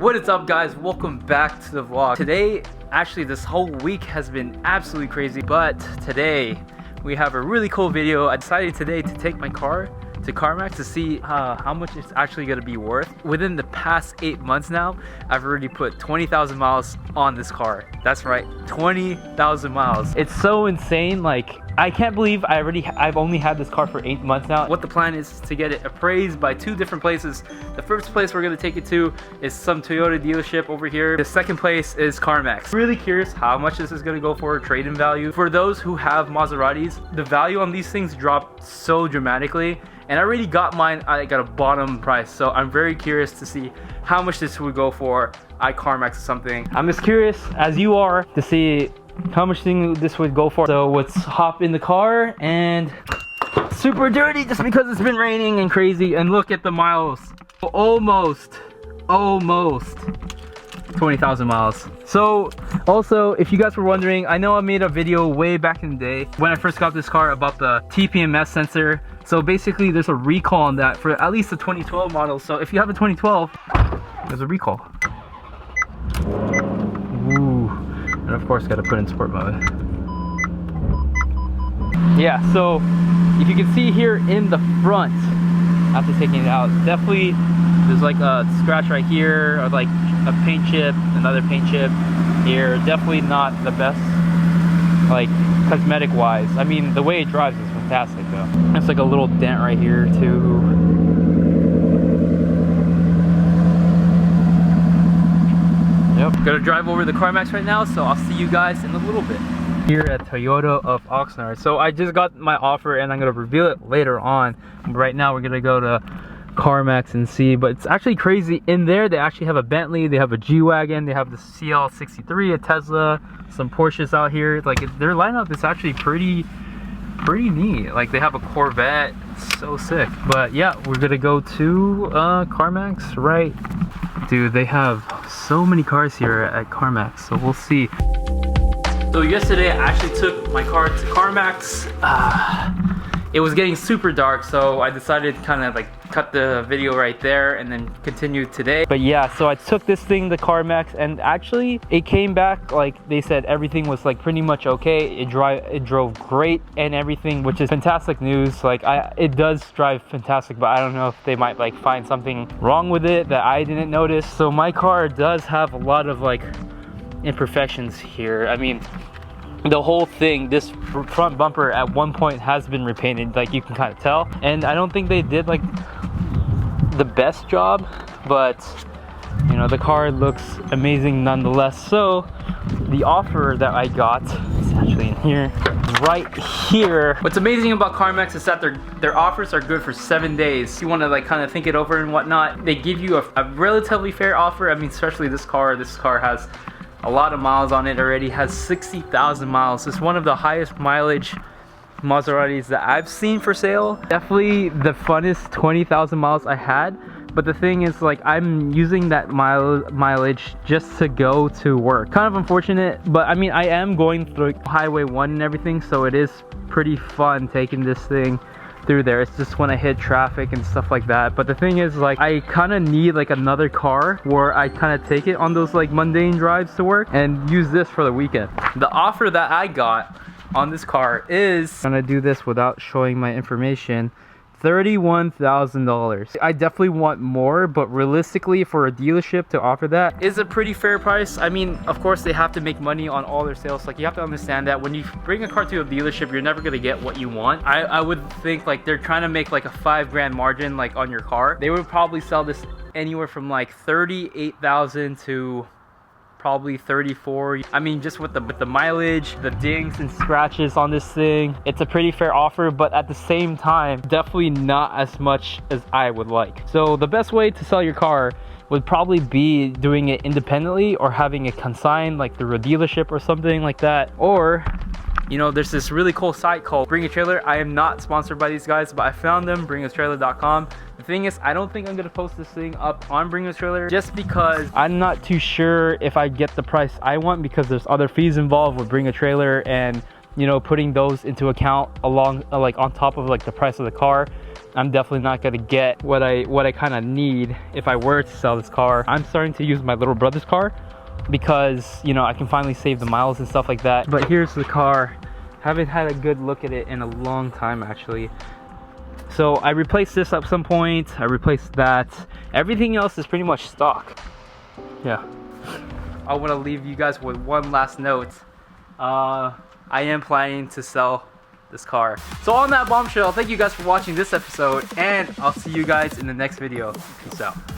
What is up, guys? Welcome back to the vlog. Today, actually this whole week has been absolutely crazy, but today we have a really cool video. I decided today to take my car to CarMax to see how much it's actually going to be worth. Within the past 8 months now, I've already put 20,000 miles on this car. That's right, 20,000 miles. It's so insane. Like, I can't believe I've only had this car for 8 months now. What the plan is to get it appraised by 2 different places. The first place we're going to take it to is some Toyota dealership over here. The second place is CarMax. Really curious how much this is going to go for trade-in value. For those who have Maseratis, the value on these things dropped so dramatically. And I already got mine, I got a bottom price. So I'm very curious to see how much this would go for at CarMax or something. I'm as curious as you are to see how much this would go for. So let's hop in the car, and super dirty just because it's been raining and crazy. And look at the miles. Almost 20,000 miles. So also, if you guys were wondering, I know I made a video way back in the day when I first got this car about the TPMS sensor. So basically there's a recall on that for at least the 2012 model. So if you have a 2012, there's a recall. Ooh. And of course, gotta put in sport mode. Yeah, so if you can see here in the front, after taking it out, definitely there's like a scratch right here, or like a paint chip, another paint chip here. Definitely not the best, like cosmetic wise. I mean, the way it drives is fantastic though. It's like a little dent right here too. Yep. Gonna drive over to CarMax right now, so I'll see you guys in a little bit. Here at Toyota of Oxnard. So I just got my offer and I'm gonna reveal it later on. Right now we're gonna go to CarMax and see, but it's actually crazy. In there they actually have a Bentley, they have a G-Wagon, they have the CL63, a Tesla, some Porsches out here. Like, their lineup is actually pretty neat. Like, they have a Corvette, so sick. But yeah, we're gonna go to CarMax, right? Dude, they have so many cars here at CarMax, so we'll see. So yesterday I actually took my car to CarMax. It was getting super dark, so I decided to kind of like cut the video right there and then continue today. But yeah, so I took this thing to CarMax, and actually it came back like they said everything was like pretty much okay. It drove great and everything, which is fantastic news. Like, it does drive fantastic, but I don't know if they might like find something wrong with it that I didn't notice. So my car does have a lot of like imperfections here. I mean, the whole thing, this front bumper at one point has been repainted, like you can kind of tell, and I don't think they did like the best job, but you know, the car looks amazing nonetheless. So the offer that I got is actually in here, right here. What's amazing about CarMax is that their offers are good for 7 days. If you want to like kind of think it over and whatnot, they give you a relatively fair offer. I mean, especially this car has a lot of miles on it already, has 60,000 miles. It's one of the highest mileage Maseratis that I've seen for sale. Definitely the funnest 20,000 miles I had. But the thing is, like, I'm using that mileage just to go to work. Kind of unfortunate, but I mean, I am going through Highway 1 and everything, so it is pretty fun taking this thing through there. It's just when I hit traffic and stuff like that. But the thing is, like, I kind of need like another car where I kind of take it on those like mundane drives to work and use this for the weekend. The offer that I got on this car is, I'm gonna do this without showing my information, $31,000. I definitely want more, but realistically for a dealership to offer that is a pretty fair price. I mean, of course they have to make money on all their sales. Like, you have to understand that when you bring a car to a dealership, you're never gonna get what you want. I would think like they're trying to make like a $5,000 margin like on your car. They would probably sell this anywhere from like 38,000 to probably 34. I mean, just with the mileage, the dings and scratches on this thing, it's a pretty fair offer, but at the same time, definitely not as much as I would like. So the best way to sell your car would probably be doing it independently or having it consigned like through a dealership or something like that. Or, you know, there's this really cool site called Bring a Trailer. I am not sponsored by these guys, but I found them, bringatrailer.com. The thing is, I don't think I'm gonna post this thing up on Bring a Trailer just because I'm not too sure if I get the price I want, because there's other fees involved with Bring a Trailer, and you know, putting those into account along like on top of like the price of the car. I'm definitely not gonna get what I kind of need if I were to sell this car. I'm starting to use my little brother's car because, you know, I can finally save the miles and stuff like that. But here's the car. Haven't had a good look at it in a long time, actually. So I replaced this at some point. I replaced that. Everything else is pretty much stock. Yeah. I want to leave you guys with one last note. I am planning to sell this car. So on that bombshell, thank you guys for watching this episode, and I'll see you guys in the next video. Peace out.